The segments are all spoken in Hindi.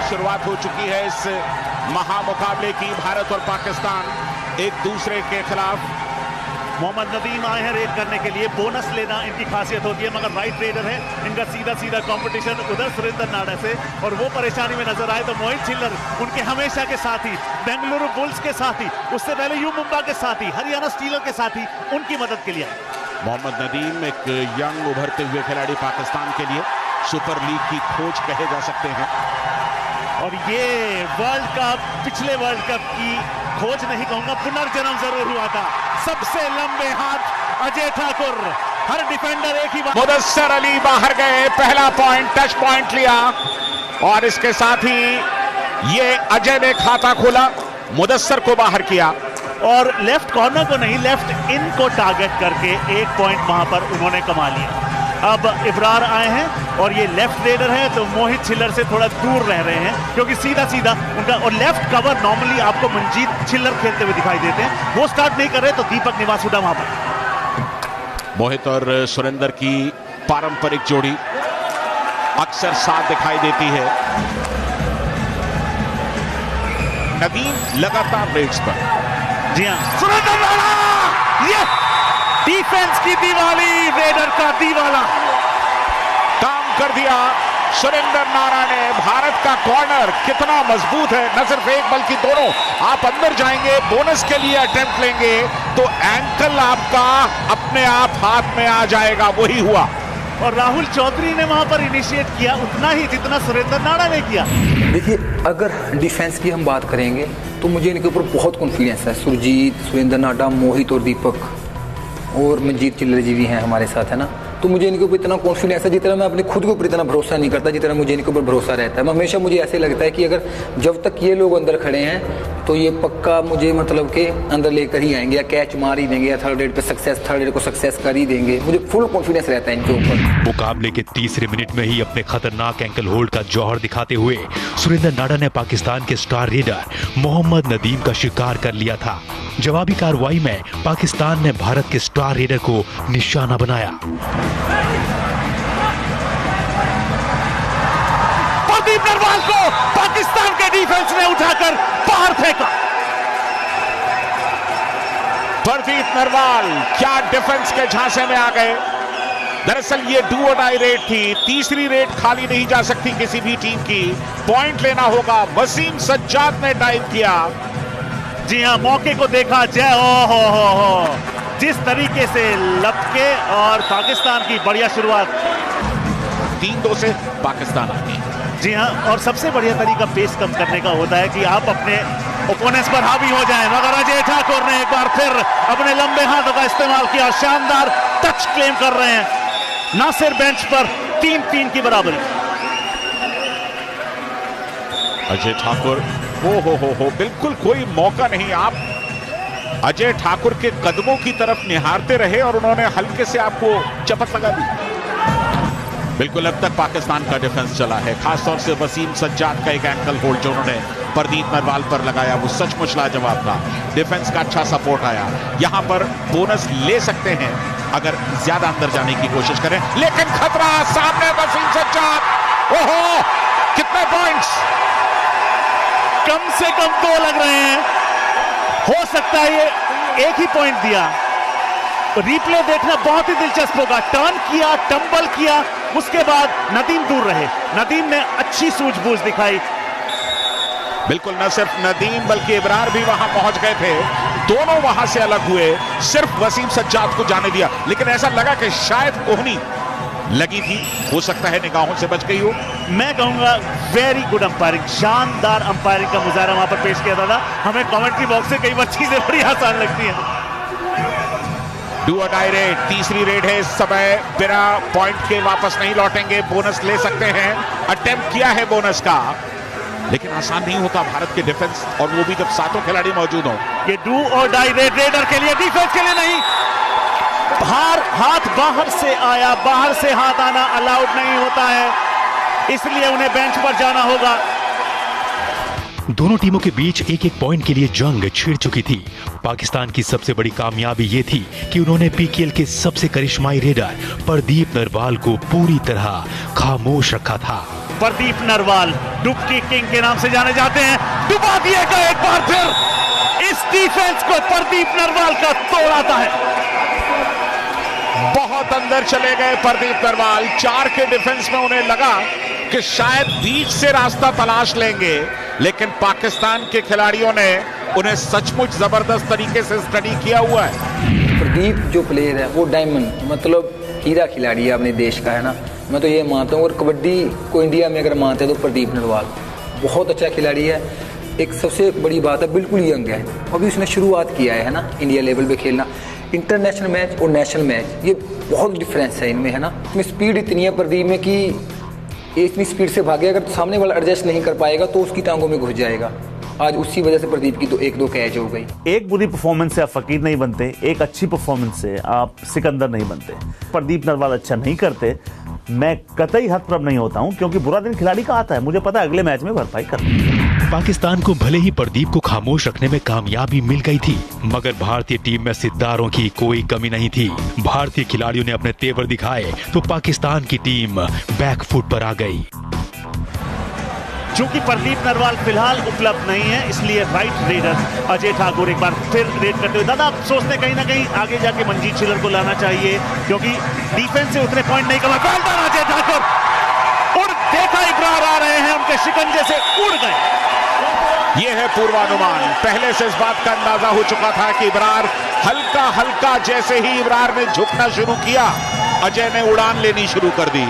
शुरुआत हो चुकी है इस महामुकाबले की। भारत और पाकिस्तान एक दूसरे के खिलाफ। मोहम्मद नदीम आए हैं रेड करने के लिए, बोनस लेना इनकी खासियत होती है, मगर राइट रेडर है, इनका सीधा सीधा कंपटीशन उधर सुरेंद्र नाडा से, और वो परेशानी में नजर आए तो मोहित छिल्लर उनके हमेशा के साथी, बेंगलुरु बुल्स के साथी, उससे पहले यू मुंबा के साथी, हरियाणा स्टीलर के साथी, उनकी मदद के लिए आए। मोहम्मद नदीम एक यंग उभरते हुए खिलाड़ी, पाकिस्तान के लिए सुपर लीग की खोज कहे जा सकते हैं। और ये वर्ल्ड कप, पिछले वर्ल्ड कप की खोज नहीं कहूंगा, पुनर्जन्म जरूर हुआ था। सबसे लंबे हाथ अजय ठाकुर, हर डिफेंडर एक ही बार। मुदस्सर अली बाहर गए, पहला पॉइंट, टच पॉइंट लिया, और इसके साथ ही ये अजय ने खाता खोला, मुदस्सर को बाहर किया, और लेफ्ट कॉर्नर को नहीं, लेफ्ट इन को टारगेट करके एक पॉइंट वहां पर उन्होंने कमा लिया। अब इब्रार आए हैं और ये लेफ्ट रेडर है, तो मोहित छिल्लर से थोड़ा दूर रह रहे हैं, क्योंकि सीधा सीधा उनका, और लेफ्ट कवर नॉर्मली आपको मंजीत छिल्लर खेलते हुए दिखाई देते हैं, वो स्टार्ट नहीं कर रहे, तो दीपक निवास हुड्डा वहां पर। मोहित और सुरेंद्र की पारंपरिक जोड़ी अक्सर साथ दिखाई देती है। नदीम लगातार रेड्स पर। जी हाँ, सुरेंद्र नाडा, ये डिफेंस की दिवाली, रेडर का दीवाला काम कर दिया सुरेंद्र नाडा ने। भारत का कॉर्नर कितना मजबूत है, न सिर्फ एक बल्कि दोनों। आप अंदर जाएंगे, बोनस के लिए अटेम्प्ट लेंगे, तो एंकल आपका अपने आप हाथ में आ जाएगा, वही हुआ। और राहुल चौधरी ने वहां पर इनिशिएट किया उतना ही जितना सुरेंद्र नाडा ने किया। देखिए, अगर डिफेंस की हम बात करेंगे तो मुझे इनके ऊपर बहुत कॉन्फिडेंस है। सुरजीत, सुरेंद्र नाडा, मोहित और दीपक, और मंजीत छिल्लर जी भी हैं हमारे साथ, है ना, तो मुझे इनके ऊपर इतना कॉन्फिडेंस है, जितना मैं अपने खुद के ऊपर इतना भरोसा नहीं करता, जितना मुझे इनके ऊपर भरोसा रहता है। मैं हमेशा, मुझे ऐसे लगता है कि अगर जब तक ये लोग अंदर खड़े हैं तो ये पक्का मुझे मतलब के अंदर लेकर ही आएंगे, या कैच मार ही देंगे, या थर्ड रेड पे सक्सेस, थर्ड रेड को सक्सेस कर ही देंगे। मुझे फुल कॉन्फिडेंस रहता है इनके ऊपर। मुकाबले के तीसरे मिनट में ही अपने खतरनाक एंकल होल्ड का जौहर दिखाते हुए सुरेंद्र नाडा ने पाकिस्तान के स्टार रेडर मोहम्मद नदीम का शिकार कर लिया था। जवाबी कार्रवाई में पाकिस्तान ने भारत के स्टार रेडर को निशाना बनाया। प्रदीप नरवाल को पाकिस्तान के डिफेंस ने उठाकर बाहर फेंका। प्रदीप नरवाल क्या डिफेंस के झांसे में आ गए। दरअसल ये डू और डाई रेड थी, तीसरी रेड खाली नहीं जा सकती किसी भी टीम की, पॉइंट लेना होगा। वसीम सज्जाद ने डाइव किया। जी हाँ, मौके को देखा जय, हो जिस तरीके से लपके, और पाकिस्तान की बढ़िया शुरुआत। 3-2 से पाकिस्तान आगे। जी हाँ, और सबसे बढ़िया तरीका पेस कम करने का होता है कि आप अपने ओपोनेंट्स पर हावी हो जाएं, मगर अजय ठाकुर ने एक बार फिर अपने लंबे हाथों का इस्तेमाल किया, शानदार टच क्लेम कर रहे हैं। नासिर बेंच पर 3-3 की बराबरी। अजय ठाकुर, हो बिल्कुल कोई मौका नहीं। आप अजय ठाकुर के कदमों की तरफ निहारते रहे और उन्होंने हल्के से आपको चपत लगा दी। बिल्कुल अब तक पाकिस्तान का डिफेंस चला है, खासतौर से वसीम सज्जाद का एक एंकल होल्ड जो उन्होंने प्रदीप नरवाल पर लगाया, वो सचमुच लाजवाब था। डिफेंस का अच्छा सपोर्ट आया। यहां पर बोनस ले सकते हैं अगर ज्यादा अंदर जाने की कोशिश करें, लेकिन खतरा सामने। वसीम सज्जाद, ओहो, कितने पॉइंट्स, कम से कम 2 लग रहे हैं, हो सकता है ये एक ही पॉइंट दिया। रिप्ले देखना बहुत ही दिलचस्प होगा। टर्न किया, टंबल किया, उसके बाद नदीम दूर रहे। नदीम ने अच्छी सूझबूझ दिखाई। बिल्कुल, न सिर्फ नदीम बल्कि इब्रार भी वहां पहुंच गए थे, दोनों वहां से अलग हुए, सिर्फ वसीम सज्जाद को जाने दिया। लेकिन ऐसा लगा कि शायद कोहनी लगी थी, हो सकता है निगाहों से बच गई हो। मैं कहूंगा वेरी गुड अंपायरिंग, शानदार अंपायरिंग का मुजाहरा वहां पर पेश किया था। हमें कमेंट्री बॉक्स से कई बार चीजें बड़ी आसान लगती हैं। डू और डाई रेड, तीसरी रेड है इस समय, बिना पॉइंट के वापस नहीं लौटेंगे, बोनस ले सकते हैं। अटेम्प्ट किया है बोनस का, लेकिन आसान नहीं होता भारत के डिफेंस, और वो भी जब 7 खिलाड़ी मौजूद हो। ये डू और डाई रेड, रेडर के लिए, डिफेंस के लिए नहीं। हाथ बाहर से आया, बाहर से हाथ आना अलाउड नहीं होता है, इसलिए उन्हें बेंच पर जाना होगा। दोनों टीमों के बीच एक एक पॉइंट के लिए जंग छिड़ चुकी थी। पाकिस्तान की सबसे बड़ी कामयाबी ये थी कि उन्होंने पीकेएल के सबसे करिश्माई रेडर प्रदीप नरवाल को पूरी तरह खामोश रखा था। प्रदीप नरवाल डुबकी किंग के नाम से जाने जाते हैं, डुबा दिएगा एक बार फिर। इस डिफेंस को प्रदीप नरवाल का तोड़ आता है। बहुत अंदर चले गए प्रदीप नरवाल। 4 के डिफेंस में उन्हें लगा कि शायद बीच से रास्ता तलाश लेंगे, लेकिन पाकिस्तान के खिलाड़ियों ने उन्हें सचमुच जबरदस्त तरीके से स्टडी किया हुआ है। प्रदीप जो प्लेयर है वो डायमंड मतलब हीरा खिलाड़ी है अपने देश का, है ना। मैं तो ये मानता हूँ, और कबड्डी को इंडिया में अगर मानते हैं तो प्रदीप नरवाल बहुत अच्छा खिलाड़ी है। एक सबसे बड़ी बात है, बिल्कुल यंग है, अभी उसने शुरुआत किया है ना इंडिया लेवल पे खेलना। इंटरनेशनल मैच और नेशनल मैच ये बहुत डिफरेंस है इनमें, है ना। इसमें स्पीड इतनी है प्रदीप में कि ये इतनी स्पीड से भागे, अगर सामने वाला एडजस्ट नहीं कर पाएगा तो उसकी टांगों में घुस जाएगा। आज उसी वजह से प्रदीप की तो 1-2 कैच हो गई। एक बुरी परफॉर्मेंस से आप फकीर नहीं बनते, एक अच्छी परफॉर्मेंस से आप सिकंदर नहीं बनते। प्रदीप नरवाल अच्छा नहीं करते, मैं कतई हतप्रभ नहीं होता हूं, क्योंकि बुरा दिन खिलाड़ी का आता है, मुझे पता है अगले मैच में भरपाई करना। पाकिस्तान को भले ही प्रदीप को खामोश रखने में कामयाबी मिल गई थी, मगर भारतीय टीम में सितारों की कोई कमी नहीं थी। भारतीय खिलाड़ियों ने अपने तेवर दिखाए तो पाकिस्तान की टीम बैकफुट पर आ गई। चूंकि प्रदीप नरवाल फिलहाल उपलब्ध नहीं है, इसलिए राइट रेडर अजय ठाकुर एक बार फिर रेड करते हुए, दादा आप सोचते कहीं ना कहीं आगे जाके मंजीत छिल्लर को लाना चाहिए, क्योंकि डिफेंस से उतने पॉइंट नहीं कमा। अजय ठाकुर उड़ देखा, इब्रार आ रहे हैं, उनके शिकंजे से उड़ गए। यह है पूर्वानुमान। पहले से इस बात का अंदाजा हो चुका था कि इब्रार हल्का हल्का, जैसे ही इब्रार ने झुकना शुरू किया, अजय ने उड़ान लेनी शुरू कर दी।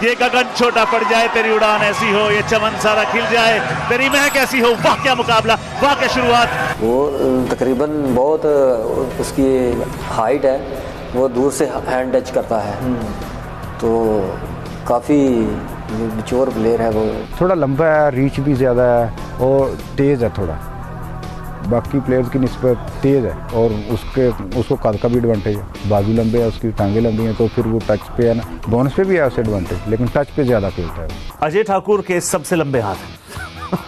ये गगन छोटा पड़ जाए तेरी उड़ान ऐसी हो, ये चमन सारा खिल जाए तेरी महक ऐसी हो। वाह क्या मुकाबला, वाह क्या शुरुआत। वो तकरीबन बहुत उसकी हाइट है, वो दूर से हैंड टच करता है, तो काफ़ी मैच्योर प्लेयर है वो। थोड़ा लंबा है, रीच भी ज़्यादा है और तेज़ है थोड़ा, बाकी प्लेयर्स की निस्बत तेज़ है, और उसको कद का भी एडवांटेज है। बाजू लंबे है, उसकी टांगे लंबी हैं, तो फिर वो टच पे है ना, बोनस पे भी है उसे एडवांटेज, लेकिन टच पे ज़्यादा खेलता है। अजय ठाकुर के सबसे लंबे हाथ हैं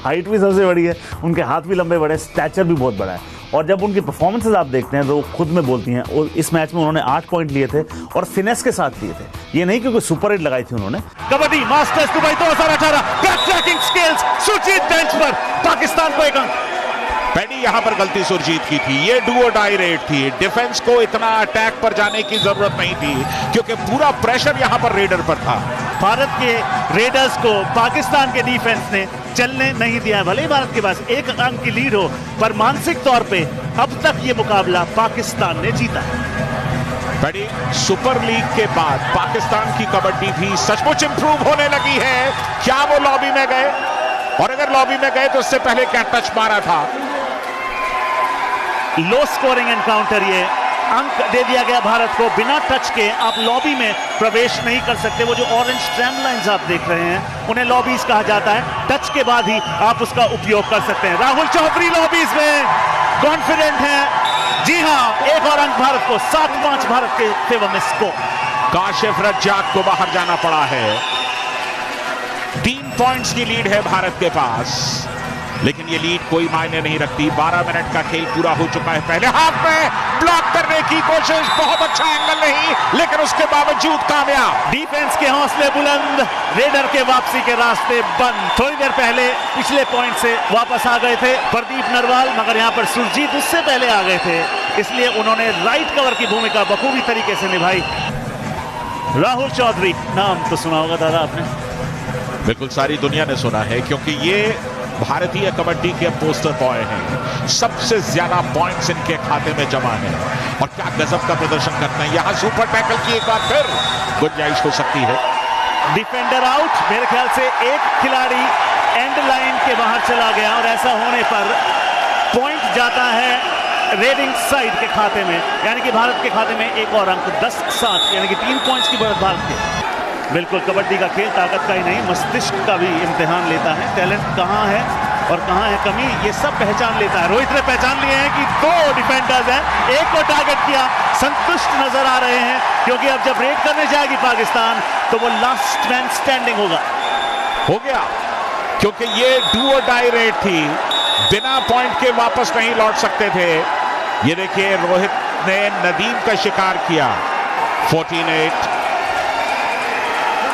हाइट भी सबसे बड़ी है, उनके हाथ भी लंबे बड़े, स्टैचर भी बहुत बड़ा है। और जब उनकी परफॉर्मेंसेज आप देखते हैं तो खुद में बोलती हैं। और इस मैच में उन्होंने 8 पॉइंट लिए थे और फिनेस के साथ लिए थे, ये नहीं क्योंकि सुपर हिट लगाई थी उन्होंने। Kabaddi masters Dubai 2018 back tracking skills, Surjeet bench पर, पाकिस्तान को 1 अंक। पैडी यहां पर गलती सुरजीत की थी, ये डू और डाई रेड थी। डिफेंस को इतना अटैक पर जाने की जरूरत नहीं थी, क्योंकि पूरा प्रेशर यहां पर रेडर पर था। भारत के रेडर्स को पाकिस्तान के डिफेंस ने चलने नहीं दिया। भले ही भारत के पास 1 अंक की लीड हो, पर मानसिक तौर पे अब तक ये मुकाबला पाकिस्तान ने जीता है। बड़ी सुपर लीग के बाद पाकिस्तान की कबड्डी भी सचमुच इंप्रूव होने लगी है। क्या वो लॉबी में गए? और अगर लॉबी में गए तो उससे पहले क्या टच मारा था? लो स्कोरिंग एनकाउंटर, ये अंक दे दिया गया भारत को। बिना टच के आप लॉबी में प्रवेश नहीं कर सकते। वो जो ऑरेंज ट्रैम लाइंस आप देख रहे हैं, उन्हें लॉबीज कहा जाता है। टच के बाद ही आप उसका उपयोग कर सकते हैं। राहुल चौधरी लॉबीज में कॉन्फिडेंट हैं। जी हां, 1 और अंक भारत को, 7-5 भारत के फेवर में स्कोर। काशिफ रज्जाक को बाहर जाना पड़ा है। 3 पॉइंट्स की लीड है भारत के पास, लेकिन ये लीड कोई मायने नहीं रखती। 12 मिनट का खेल पूरा हो चुका है। पहले हाफ में ब्लॉक करने की कोशिश, बहुत अच्छा एंगल नहीं, लेकिन उसके बावजूद कामयाब। डिफेंस के हौसले बुलंद, रेडर के वापसी के रास्ते बंद। थोड़ी देर पहले पिछले पॉइंट से वापस आ गए थे प्रदीप नरवाल, मगर यहां पर सुरजीत उससे पहले आ गए थे, इसलिए उन्होंने राइट कवर की भूमिका बखूबी तरीके से निभाई। राहुल चौधरी, नाम तो सुना होगा दादा आपने? बिल्कुल, सारी दुनिया ने सुना है, क्योंकि ये भारतीय कबड्डी के पोस्टर बॉय हैं। सबसे ज्यादा पॉइंट्स इनके खाते में जमा है, और क्या गजब का प्रदर्शन करते हैं। यहां सुपर टैकल की एक बार फिर गुंजाइश हो सकती है। डिफेंडर आउट, मेरे ख्याल से एक खिलाड़ी एंड लाइन के बाहर चला गया, और ऐसा होने पर पॉइंट जाता है रेडिंग साइड के खाते में, यानी कि भारत के खाते में 1 और अंक। 10-7 यानी कि 3 पॉइंट्स की बढ़त भारत के। बिल्कुल, कबड्डी का खेल ताकत का ही नहीं, मस्तिष्क का भी इम्तिहान लेता है। टैलेंट कहाँ है और कहाँ है कमी, ये सब पहचान लेता है। रोहित ने पहचान लिए हैं कि 2 डिफेंडर्स हैं, एक को टारगेट किया, संतुष्ट नजर आ रहे हैं, क्योंकि अब जब रेड करने जाएगी पाकिस्तान तो वो लास्ट मैन स्टैंडिंग होगा। हो गया, क्योंकि ये डू और डाई रेड थी, बिना पॉइंट के वापस नहीं लौट सकते थे। ये देखिए, रोहित ने नदीम का शिकार किया। 14-8,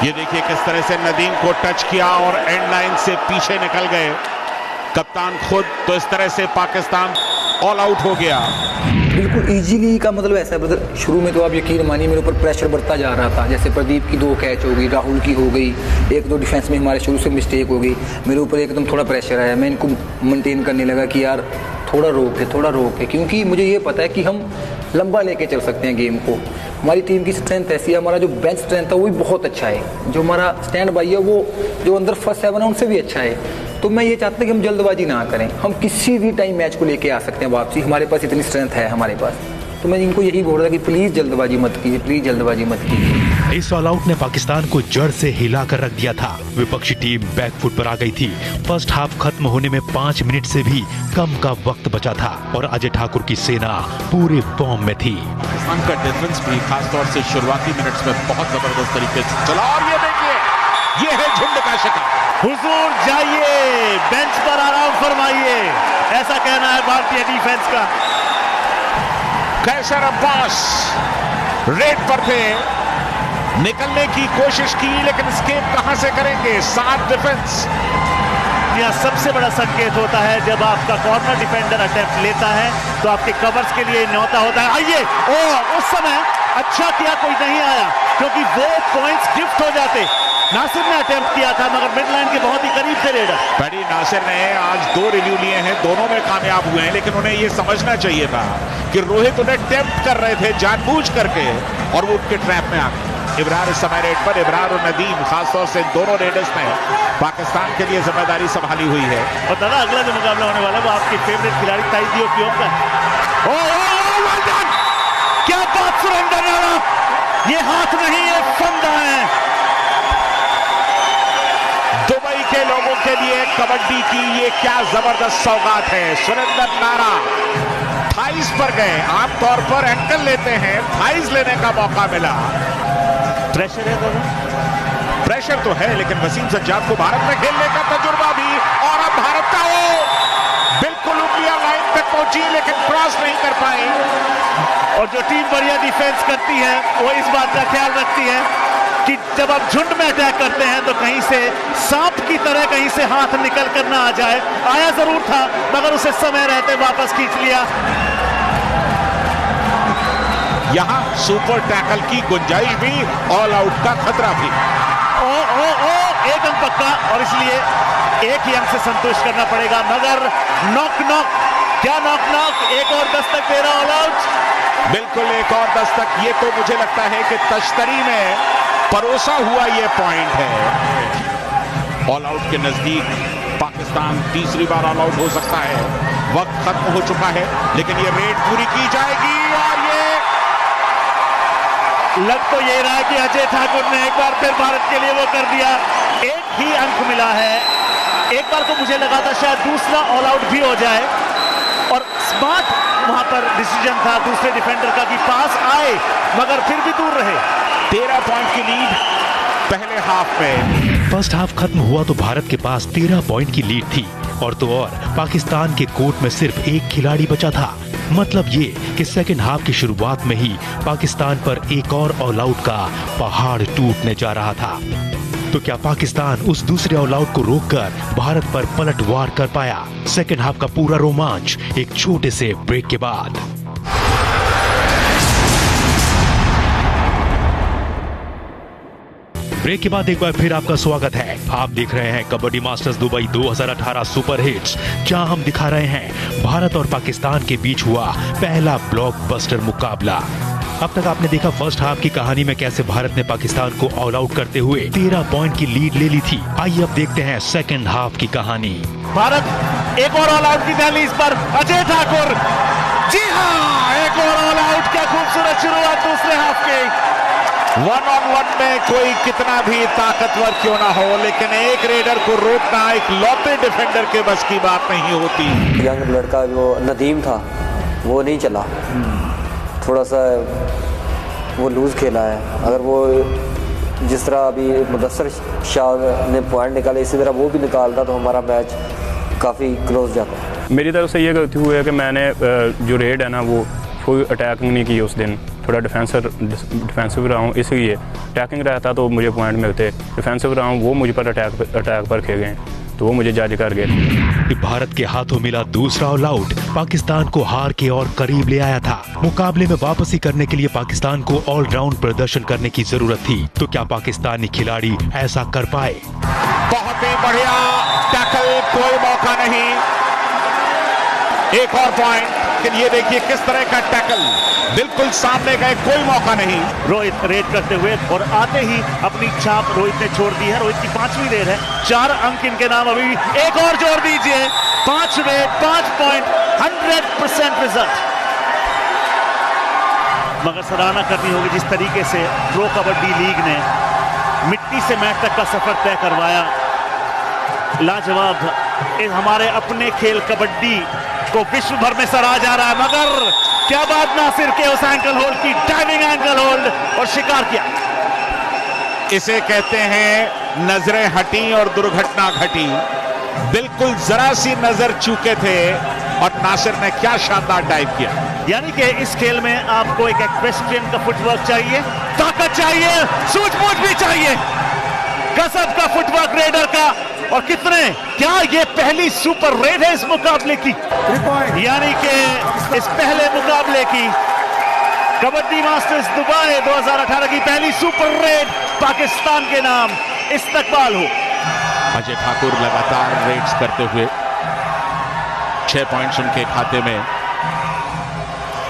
ये देखिए किस तरह से नदीम को टच किया और एंड लाइन से पीछे निकल गए कप्तान खुद। तो इस तरह से पाकिस्तान ऑल आउट हो गया। बिल्कुल इजीली का मतलब ऐसा है ब्रदर, शुरू में तो आप यकीन मानिए मेरे ऊपर प्रेशर बढ़ता जा रहा था। जैसे प्रदीप की 2 कैच हो गई, राहुल की हो गई, 1-2 डिफेंस में हमारे शुरू से मिस्टेक हो गई, मेरे ऊपर एकदम थोड़ा प्रेशर आया। मैं इनको मेंटेन करने लगा कि यार थोड़ा रोक है, क्योंकि मुझे ये पता है कि हम लंबा लेके चल सकते हैं गेम को। हमारी टीम की स्ट्रेंथ ऐसी है, हमारा जो बेंच स्ट्रेंथ है वो भी बहुत अच्छा है, जो हमारा स्टैंड बाई है वो जो अंदर फर्स्ट 7 है उनसे भी अच्छा है। तो मैं ये चाहता हूँ कि हम जल्दबाजी ना करें, हम किसी भी टाइम मैच को लेके आ सकते हैं वापसी, हमारे पास इतनी स्ट्रेंथ है हमारे पास। तो मैं इनको यही बोल रहा कि प्लीज़ जल्दबाजी मत कीजिए, प्लीज़ जल्दबाजी मत कीजिए। इस ऑल आउट ने पाकिस्तान को जड़ से हिलाकर रख दिया था। विपक्षी टीम बैकफुट पर आ गई थी। फर्स्ट हाफ खत्म होने में 5 मिनट से भी कम का वक्त बचा था और अजय ठाकुर की सेना पूरे फॉर्म में थी। पाकिस्तान का डिफेंस भी खासतौर से शुरुआती मिनट्स में बहुत जबरदस्त तरीके से चला और ये देखिए ये है झुंड का शिकार। हुजूर जाइए, बेंच पर आराम फरमाइए, ऐसा कहना है भारतीय डिफेंस का। कैसर अब्बास रेड पर थे, निकलने की कोशिश की लेकिन एस्केप कहां से करेंगे। 7 डिफेंस। यह सबसे बड़ा संकेत होता है जब आपका कॉर्नर डिफेंडर अटेम्प्ट लेता है तो आपके कवर्स के लिए न्योता होता है आइए। और उस समय अच्छा किया कोई नहीं आया, क्योंकि वो पॉइंट्स गिफ्ट हो जाते। नासिर ने अटेम्प्ट किया था मगर मिड लाइन के बहुत ही करीब थे रेडर। बड़ी नासिर ने आज 2 रिव्यू लिए हैं, दोनों में कामयाब हुए हैं, लेकिन उन्हें यह समझना चाहिए था कि रोहित उन्हें टेम्प्ट कर रहे थे जानबूझ करके और वो उनके ट्रैप में आ गए। इब्रार इस समय रेड पर, इब्रार और नदीम खासतौर से दोनों रेडर्स ने पाकिस्तान के लिए जिम्मेदारी संभाली हुई है। और दादा अगला जो मुकाबला होने वाला है वो आपके फेवरेट खिलाड़ी ताइदियो का है। क्या बात सुरेंद्र नाड़ा, ये हाथ नहीं ये फंदा है। दुबई के लोगों के लिए कबड्डी की ये क्या जबरदस्त सौगात है। सुरेंद्र नाड़ा थाइस पर गए, आमतौर पर एंकल लेते हैं, थाइस लेने का मौका मिला। प्रेशर है दादा, प्रेशर तो है, लेकिन वसीम सज्जाद को भारत में खेलने का तजुर्बा भी, और अब भारत का वो बिल्कुल उंगलियां लाइन तक पहुंची लेकिन क्रॉस नहीं कर पाए। और जो टीम बढ़िया डिफेंस करती है वो इस बात का ख्याल रखती है कि जब आप झुंड में अटैक करते हैं तो कहीं से सांप की तरह कहीं से हाथ निकल कर ना आ जाए। आया जरूर था मगर उसे समय रहते वापस खींच लिया। यहां सुपर टैकल की गुंजाइश भी, ऑल आउट का खतरा भी। एक अंक पक्का और इसलिए एक ही अंक से संतुष्ट करना पड़ेगा। मगर नॉक क्या नॉक एक और दस्तक दे रहा ऑल आउट। बिल्कुल एक और दस्तक। ये तो मुझे लगता है कि तश्तरी में परोसा हुआ ये पॉइंट है। ऑल आउट के नजदीक पाकिस्तान तीसरी बार ऑल आउट हो सकता है। वक्त खत्म हो चुका है लेकिन ये रेड पूरी की जाएगी और ये लग तो यही रहा है कि अजय ठाकुर ने एक बार फिर भारत के लिए वो कर दिया। एक ही अंक मिला है। एक बार तो मुझे लगा था शायद दूसरा ऑल आउट भी हो जाए और स्मार्ट वहां पर डिसीजन था दूसरे डिफेंडर का कि पास आए मगर फिर भी दूर रहे। 13 पॉइंट की लीड पहले हाफ में। फर्स्ट हाफ खत्म हुआ तो भारत के पास 13 पॉइंट की लीड थी और तो और पाकिस्तान के कोर्ट में सिर्फ एक खिलाड़ी बचा था। मतलब ये कि सेकंड हाफ की शुरुआत में ही पाकिस्तान पर एक और ऑल आउट का पहाड़ टूटने जा रहा था। तो क्या पाकिस्तान उस दूसरे ऑल आउट को रोककर भारत पर पलटवार कर पाया? सेकंड हाफ का पूरा रोमांच एक छोटे से ब्रेक के बाद। ब्रेक के बाद एक बार फिर आपका स्वागत है। आप देख रहे हैं kabaddi masters Dubai 2018 super hits, जहां हम दिखा रहे हैं भारत और पाकिस्तान के बीच हुआ पहला ब्लॉकबस्टर मुकाबला। अब तक आपने देखा फर्स्ट हाफ की कहानी में कैसे भारत ने पाकिस्तान को ऑल आउट करते हुए 13 पॉइंट की लीड ले ली थी। आइए अब देखते हैं सेकंड हाफ की कहानी। भारत एक और ऑल आउट की दहलीज पर, अजय ठाकुर, जी हाँ एक और ऑल आउट। क्या खूबसूरत शुरुआत दूसरे हाफ की। 1-on-1 में कोई कितना भी ताकतवर क्यों ना हो लेकिन एक रेडर को रोकना एक लौते डिफेंडर के बस की बात नहीं होती। यंग लड़का जो नदीम था वो नहीं चला, थोड़ा सा वो लूज खेला है। अगर वो जिस तरह अभी मुदस्सर शाह ने पॉइंट निकाले इसी तरह वो भी निकालता तो हमारा मैच काफ़ी क्लोज जाता। मेरी तरफ से ये गलती हुई है कि मैंने जो रेड है ना वो कोई अटैक नहीं की उस दिन। थोड़ा डिफेंसिव रहा हूँ, इसलिए अटैकिंग रहता तो मुझे पॉइंट मिलते। डिफेंसिव रहा हूँ, वो मुझ पर अटैक पर खेल गए, तो वो मुझे जज कर गए। भारत के हाथों मिला दूसरा ऑल आउट पाकिस्तान को हार के और करीब ले आया था। मुकाबले में वापसी करने के लिए पाकिस्तान को ऑलराउंड प्रदर्शन करने की जरूरत थी, तो क्या पाकिस्तानी खिलाड़ी ऐसा कर पाए? बहुत ही बढ़िया टैकल, कोई मौका नहीं, एक और पॉइंट। लेकिन ये देखिए किस तरह का टैकल, बिल्कुल सामने गए, कोई मौका नहीं। रोहित रेड करते हुए और आते ही अपनी छाप रोहित ने छोड़ दी है। रोहित की 5वीं रेड है, 4 अंक इनके नाम अभी भी। एक और जोड़ दीजिए, 5 रेड, 5 पॉइंट, 100% रिजल्ट। मगर सराहना करनी होगी जिस तरीके से प्रो कबड्डी लीग ने मिट्टी से मैच तक का सफर तय करवाया। लाजवाब हमारे अपने खेल कबड्डी को विश्व भर में सराहा जा रहा है। मगर क्या बात नासिर के उस एंकल होल्ड की, डाइविंग एंकल होल्ड, और शिकार किया। इसे कहते हैं नजरें हटी और दुर्घटना घटी। बिल्कुल जरा सी नजर चूके थे और नासिर ने क्या शानदार डाइव किया। यानी कि इस खेल में आपको एक एक्वेस्ट्रियन का फुटवर्क चाहिए, ताकत चाहिए, सूझबूझ भी चाहिए, गजब का फुटवर्क रेडर का। और कितने, क्या ये पहली सुपर रेड है इस मुकाबले की? यानी कि इस पहले मुकाबले की कबड्डी मास्टर्स दुबई 2018 की पहली सुपर रेड पाकिस्तान के नाम इस्तकबाल हो। अजय ठाकुर लगातार रेड्स करते हुए 6 पॉइंट्स उनके खाते में।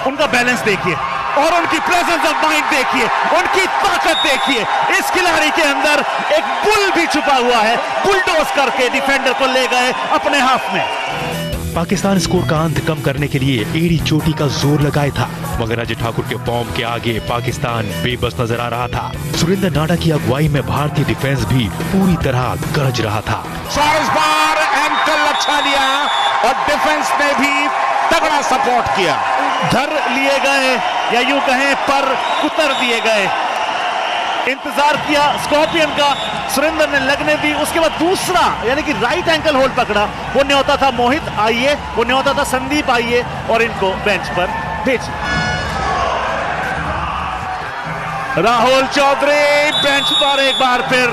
उनका बैलेंस देखिए और उनकी प्रेजेंस ऑफ माइंड देखिए, उनकी ताकत देखिए। इस खिलाड़ी के अंदर एक बुल भी छुपा हुआ है, बुलडोज करके डिफेंडर को ले गए अपने हाथ में। पाकिस्तान स्कोर का अंत कम करने के लिए एड़ी चोटी का जोर लगाया था, मगर अजय ठाकुर के फॉर्म के आगे पाकिस्तान बेबस नजर आ रहा था। सुरेंद्र नाडा की अगुवाई में भारतीय डिफेंस भी पूरी तरह गरज रहा था। इस बार एंकल अच्छा लिया और डिफेंस ने भी तगड़ा सपोर्ट किया। धर लिए गए या यूं कहें पर कुतर दिए गए। इंतजार किया स्कॉर्पियन का, सुरेंद्र ने लगने दी। उसके बाद दूसरा यानी कि राइट एंकल होल्ड पकड़ा। वो न्योता था मोहित आइए, वो न्योता था संदीप आइए, और इनको बेंच पर भेजिए। राहुल चौधरी बेंच पर एक बार फिर।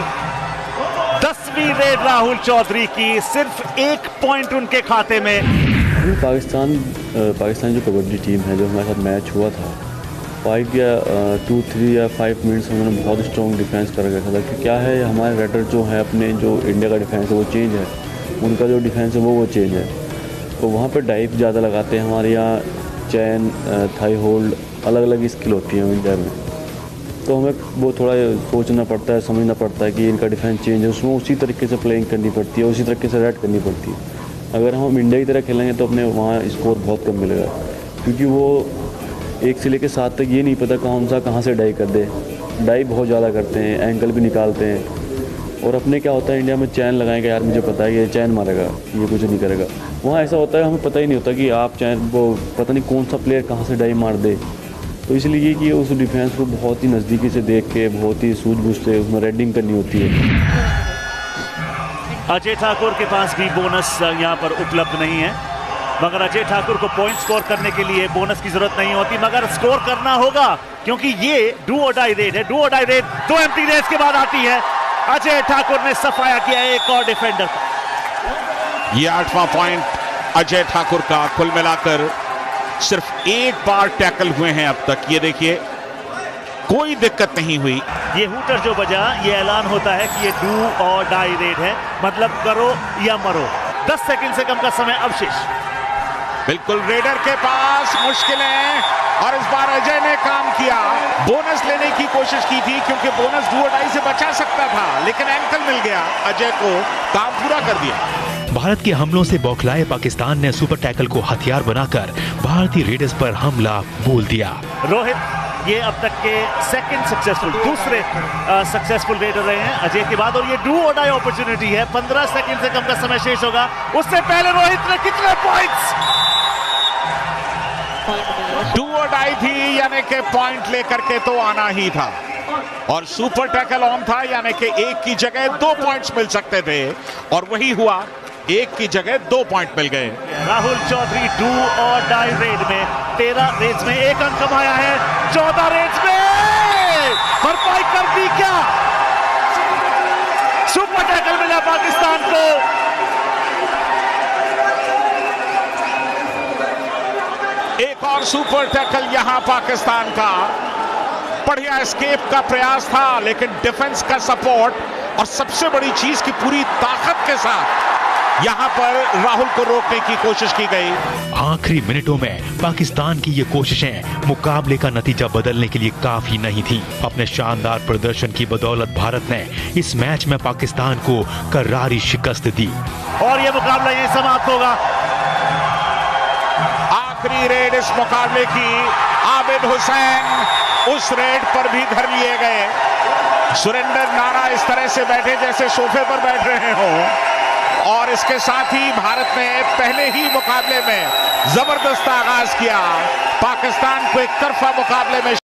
10वीं रेड राहुल चौधरी की, सिर्फ 1 पॉइंट उनके खाते में। पाकिस्तान जो कबड्डी टीम है, जो हमारे साथ मैच हुआ था, 5 या 2-3 या 5 मिनट्स उन्होंने बहुत स्ट्रॉन्ग डिफेंस कर रखा था। कि क्या है, हमारे रेडर जो है अपने जो इंडिया का डिफेंस है वो चेंज है, उनका जो डिफेंस है वो चेंज है। तो वहाँ पे डाइव ज़्यादा लगाते हैं। हमारे यहाँ चैन, थाई होल्ड अलग अलग स्किल होती है इंडिया में, तो हमें वो थोड़ा सोचना पड़ता है, समझना पड़ता है कि इनका डिफेंस चेंज है, उसमें उसी तरीके से प्लेइंग करनी पड़ती है, उसी तरीके से रेड करनी पड़ती है। अगर हम इंडिया की तरह खेलेंगे तो अपने वहाँ स्कोर बहुत कम मिलेगा, क्योंकि वो 1 से लेकर 7 तक ये नहीं पता कहाँ से डाइव कर दे। डाइव बहुत ज़्यादा करते हैं, एंकल भी निकालते हैं। और अपने क्या होता है, इंडिया में चैन लगाएंगे, यार मुझे पता है ये चैन मारेगा, ये कुछ नहीं करेगा। वहाँ ऐसा होता है, हमें पता ही नहीं होता कि आप चैन, वो पता नहीं कौन सा प्लेयर कहाँ से डाइव मार दे। तो इसलिए कि उस डिफेंस को बहुत ही नज़दीकी से देख के, बहुत ही सूझबूझ से उसमें रेडिंग करनी होती है। अजय ठाकुर के पास भी बोनस यहाँ पर उपलब्ध नहीं है, मगर अजय ठाकुर को पॉइंट स्कोर करने के लिए बोनस की जरूरत नहीं होती, मगर स्कोर करना होगा क्योंकि ये डू और डाई रेड है। डू और डाई रेड 2 एम्प्टी रेड्स के बाद आती है। अजय ठाकुर ने सफाया किया एक और डिफेंडर का। ये 8वां पॉइंट अजय ठाकुर का। कुल मिलाकर सिर्फ 1 बार टैकल हुए हैं अब तक। ये देखिए, कोई दिक्कत नहीं हुई। ये हूटर जो बजा, ये ऐलान होता है कि ये डू और डाई रेड है, मतलब करो या मरो। 10 सेकंड से कम का समय अवशेष। बिल्कुल रेडर के पास मुश्किलें, और इस बार अजय ने काम किया। बोनस लेने की कोशिश की थी क्योंकि बोनस डू और डाई से बचा सकता था, लेकिन एंकल मिल गया। अजय को काम पूरा कर दिया। भारत के हमलों से बौखलाए पाकिस्तान ने सुपर टैकल को हथियार बनाकर भारतीय रेडर्स पर हमला बोल दिया। रोहित ये अब तक के दूसरे सक्सेसफुल रेडर रहे हैं अजय के बाद, और ये डू और डाई अपॉर्चुनिटी है। 15 सेकंड से कम का समय शेष होगा। उससे पहले रोहित ने कितने पॉइंट्स? डू और डाई थी, यानी कि पॉइंट लेकर के तो आना ही था, और सुपर टैकल ऑन था, यानी कि 1 की जगह 2 पॉइंट्स मिल सकते थे, और वही हुआ। एक की जगह 2 पॉइंट मिल गए। राहुल चौधरी डू और डाई रेड में 13 रेड्स में 1 अंक कमाया है, 14 रेड्स में भरपाई कर दी क्या? सुपर टैकल मिला पाकिस्तान को। एक और सुपर टैकल यहां पाकिस्तान का। बढ़िया एस्केप का प्रयास था, लेकिन डिफेंस का सपोर्ट और सबसे बड़ी चीज की पूरी ताकत के साथ यहां पर राहुल को रोकने की कोशिश की गई। आखिरी मिनटों में पाकिस्तान की ये कोशिशें मुकाबले का नतीजा बदलने के लिए काफी नहीं थी। अपने शानदार प्रदर्शन की बदौलत भारत ने इस मैच में पाकिस्तान को करारी शिकस्त दी और ये मुकाबला यहीं समाप्त होगा। आखिरी रेड इस मुकाबले की, आबिद हुसैन उस रेड पर भी धर लिए गए। सुरेंद्र नाडा इस तरह से बैठे जैसे सोफे पर बैठ रहे हों, और इसके साथ ही भारत ने पहले ही मुकाबले में जबरदस्त आगाज किया। पाकिस्तान को एक तरफा मुकाबले में